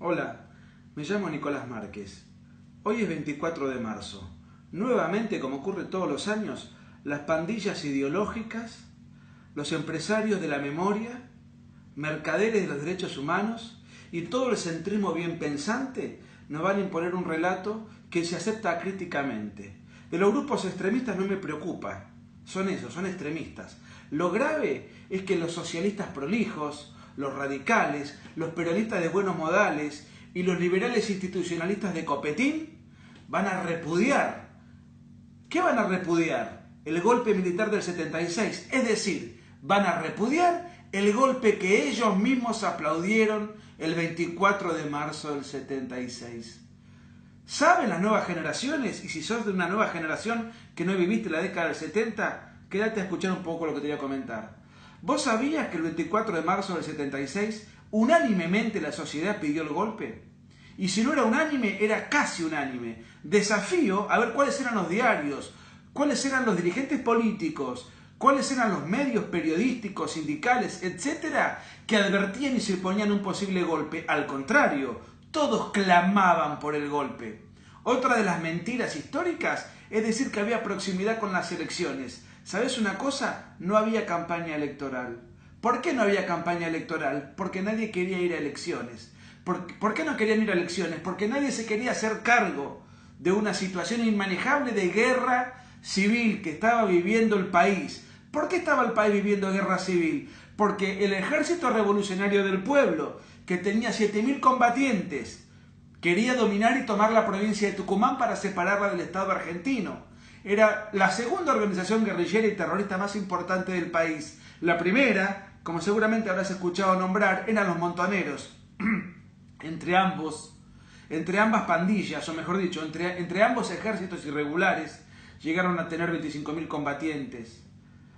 Hola, me llamo Nicolás Márquez. Hoy es 24 de marzo. Nuevamente, como ocurre todos los años, las pandillas ideológicas, los empresarios de la memoria, mercaderes de los derechos humanos y todo el centrismo bien pensante nos van a imponer un relato que se acepta críticamente. De los grupos extremistas no me preocupa, son extremistas. Lo grave es que los socialistas prolijos, los radicales, los peronistas de buenos modales y los liberales institucionalistas de copetín van a repudiar. ¿Qué van a repudiar? El golpe militar del 76, es decir, van a repudiar el golpe que ellos mismos aplaudieron el 24 de marzo del 76. ¿Saben las nuevas generaciones? Y si sos de una nueva generación que no viviste la década del 70, quédate a escuchar un poco lo que te voy a comentar. ¿Vos sabías que el 24 de marzo del 76 unánimemente la sociedad pidió el golpe? Y si no era unánime, era casi unánime. Desafío a ver cuáles eran los diarios, cuáles eran los dirigentes políticos, cuáles eran los medios periodísticos, sindicales, etcétera, que advertían y se oponían a un posible golpe. Al contrario, todos clamaban por el golpe. Otra de las mentiras históricas es decir que había proximidad con las elecciones. ¿Sabes una cosa? No había campaña electoral. ¿Por qué no había campaña electoral? Porque nadie quería ir a elecciones. ¿Por qué no querían ir a elecciones? Porque nadie se quería hacer cargo de una situación inmanejable de guerra civil que estaba viviendo el país. ¿Por qué estaba el país viviendo guerra civil? Porque el Ejército Revolucionario del Pueblo, que tenía 7.000 combatientes, quería dominar y tomar la provincia de Tucumán para separarla del Estado argentino. Era la segunda organización guerrillera y terrorista más importante del país. La primera, como seguramente habrás escuchado nombrar, eran los montoneros. Entre ambas pandillas, o mejor dicho, entre ambos ejércitos irregulares, llegaron a tener 25.000 combatientes,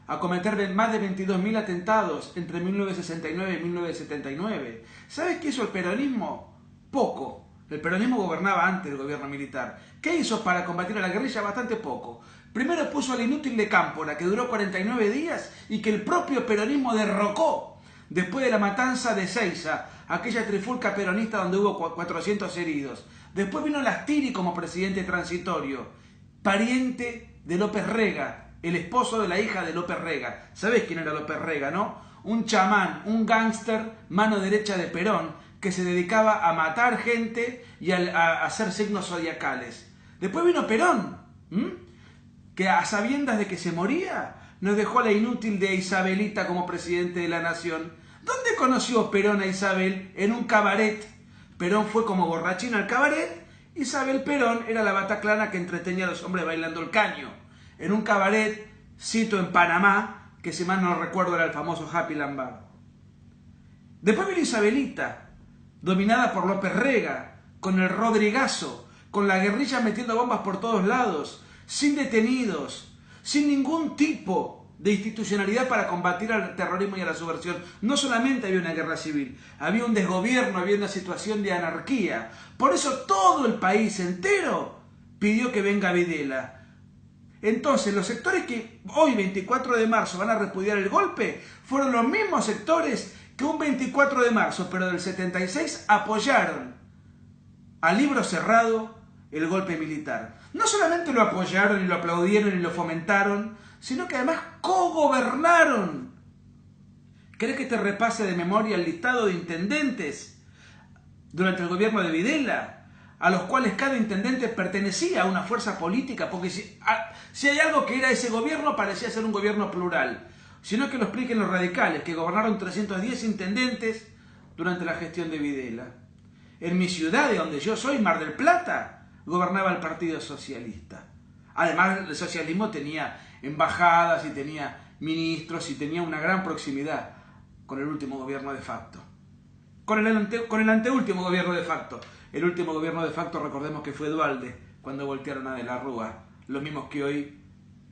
a cometer más de 22.000 atentados entre 1969 y 1979. ¿Sabes qué hizo el peronismo? Poco. El peronismo gobernaba antes del gobierno militar. ¿Qué hizo para combatir a la guerrilla? Bastante poco. Primero puso al inútil de Cámpora, que duró 49 días y que el propio peronismo derrocó después de la matanza de Ezeiza, aquella trifulca peronista donde hubo 400 heridos. Después vino Lastiri como presidente transitorio, pariente de López Rega, el esposo de la hija de López Rega. ¿Sabés quién era López Rega, no? Un chamán, un gángster, mano derecha de Perón, que se dedicaba a matar gente y a hacer signos zodiacales. Después vino Perón, que a sabiendas de que se moría, nos dejó a la inútil de Isabelita como presidente de la nación. ¿Dónde conoció Perón a Isabel? En un cabaret. Perón fue como borrachín al cabaret. Isabel Perón era la bataclana que entretenía a los hombres bailando el caño. En un cabaret, cito en Panamá, que si mal no recuerdo era el famoso Happy Land Bar. Después vino Isabelita, dominada por López Rega, con el Rodrigazo, con la guerrilla metiendo bombas por todos lados, sin detenidos, sin ningún tipo de institucionalidad para combatir al terrorismo y a la subversión. No solamente había una guerra civil, había un desgobierno, había una situación de anarquía. Por eso todo el país entero pidió que venga Videla. Entonces, los sectores que hoy, 24 de marzo, van a repudiar el golpe, fueron los mismos sectores que un 24 de marzo, pero del 76, apoyaron a libro cerrado el golpe militar. No solamente lo apoyaron y lo aplaudieron y lo fomentaron, sino que además cogobernaron. ¿Querés que te repase de memoria el listado de intendentes durante el gobierno de Videla, a los cuales cada intendente pertenecía a una fuerza política? Porque si hay algo que era ese gobierno, parecía ser un gobierno plural. Sino que lo expliquen los radicales, que gobernaron 310 intendentes durante la gestión de Videla. En mi ciudad, de donde yo soy, Mar del Plata, gobernaba el Partido Socialista. Además, el socialismo tenía embajadas y tenía ministros y tenía una gran proximidad con el último gobierno de facto. Con el anteúltimo gobierno de facto. El último gobierno de facto, recordemos que fue Duhalde, cuando voltearon a De la Rúa. Los mismos que hoy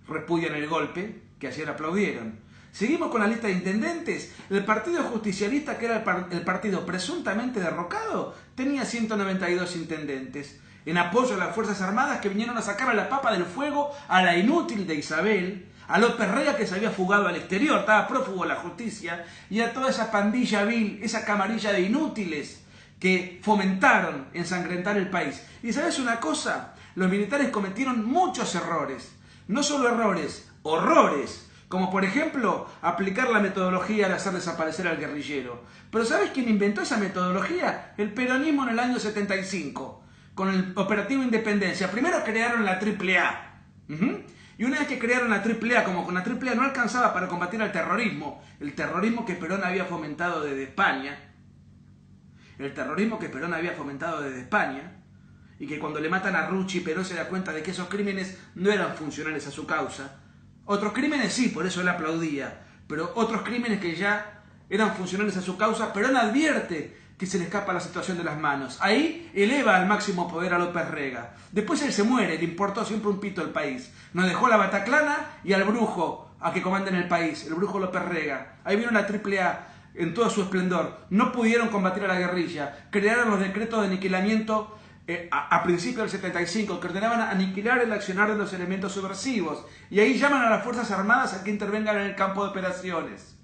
repudian el golpe, que ayer aplaudieron. Seguimos con la lista de intendentes. El Partido Justicialista, que era el partido presuntamente derrocado, tenía 192 intendentes. En apoyo a las Fuerzas Armadas que vinieron a sacar a la papa del fuego a la inútil de Isabel, a López Rega que se había fugado al exterior, estaba prófugo de la justicia, y a toda esa pandilla vil, esa camarilla de inútiles que fomentaron ensangrentar el país. Y ¿sabes una cosa? Los militares cometieron muchos errores. No solo errores, horrores. Como por ejemplo, aplicar la metodología de hacer desaparecer al guerrillero. Pero ¿sabes quién inventó esa metodología? El peronismo en el año 75, con el Operativo Independencia. Primero crearon la AAA. Y una vez que crearon la AAA, como con la AAA no alcanzaba para combatir al terrorismo, el terrorismo que Perón había fomentado desde España, y que cuando le matan a Rucci, Perón se da cuenta de que esos crímenes no eran funcionales a su causa. Otros crímenes sí, por eso él aplaudía, pero otros crímenes que ya eran funcionales a su causa, Perón advierte que se le escapa la situación de las manos. Ahí eleva al máximo poder a López Rega. Después él se muere, le importó siempre un pito el país. Nos dejó la Bataclana y al brujo a que comanden el país, el brujo López Rega. Ahí vino la AAA en todo su esplendor. No pudieron combatir a la guerrilla. Crearon los decretos de aniquilamiento a principios del 75, que ordenaban aniquilar el accionar de los elementos subversivos. Y ahí llaman a las Fuerzas Armadas a que intervengan en el campo de operaciones.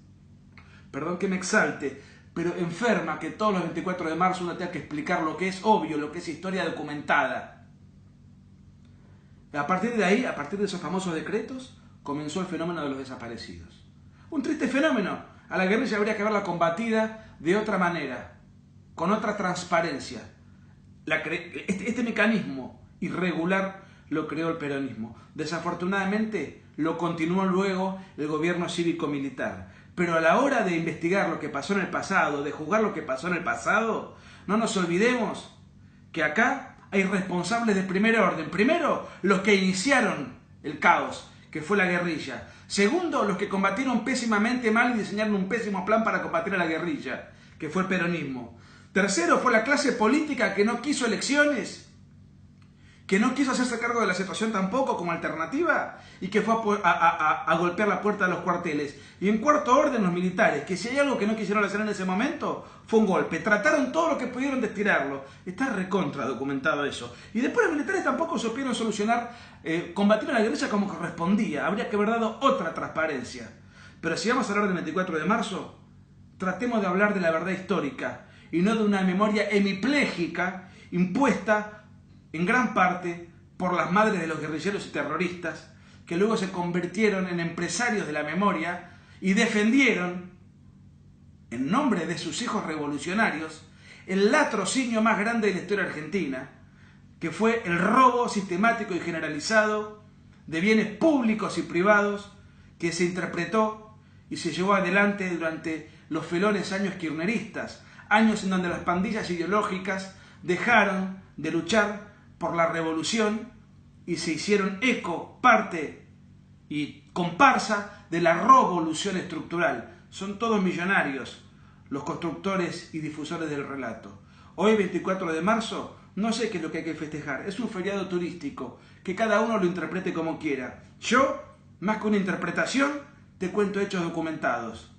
Perdón que me exalte, pero enferma que todos los 24 de marzo uno tenga que explicar lo que es obvio, lo que es historia documentada. A partir de ahí, a partir de esos famosos decretos, comenzó el fenómeno de los desaparecidos. Un triste fenómeno. A la guerrilla habría que haberla combatida de otra manera, con otra transparencia. Este mecanismo irregular lo creó el peronismo. Desafortunadamente lo continuó luego el gobierno cívico-militar. Pero a la hora de investigar lo que pasó en el pasado, de juzgar lo que pasó en el pasado, no nos olvidemos que acá hay responsables de primer orden. Primero, los que iniciaron el caos, que fue la guerrilla. Segundo, los que combatieron pésimamente mal y diseñaron un pésimo plan para combatir a la guerrilla, que fue el peronismo. Tercero, fue la clase política que no quiso elecciones, que no quiso hacerse cargo de la situación tampoco como alternativa y que fue a golpear la puerta de los cuarteles. Y en cuarto orden, los militares, que si hay algo que no quisieron hacer en ese momento, fue un golpe. Trataron todo lo que pudieron de estirarlo. Está recontra documentado eso. Y después los militares tampoco supieron solucionar, combatir a la guerrilla como correspondía. Habría que haber dado otra transparencia. Pero si vamos a hablar del 24 de marzo, tratemos de hablar de la verdad histórica y no de una memoria hemipléjica impuesta en gran parte por las madres de los guerrilleros y terroristas, que luego se convirtieron en empresarios de la memoria y defendieron, en nombre de sus hijos revolucionarios, el latrocinio más grande de la historia argentina, que fue el robo sistemático y generalizado de bienes públicos y privados que se interpretó y se llevó adelante durante los felones años kirchneristas, años en donde las pandillas ideológicas dejaron de luchar por la revolución y se hicieron eco, parte y comparsa de la revolución estructural. Son todos millonarios los constructores y difusores del relato. Hoy, 24 de marzo, no sé qué es lo que hay que festejar. Es un feriado turístico, que cada uno lo interprete como quiera. Yo, más que una interpretación, te cuento hechos documentados.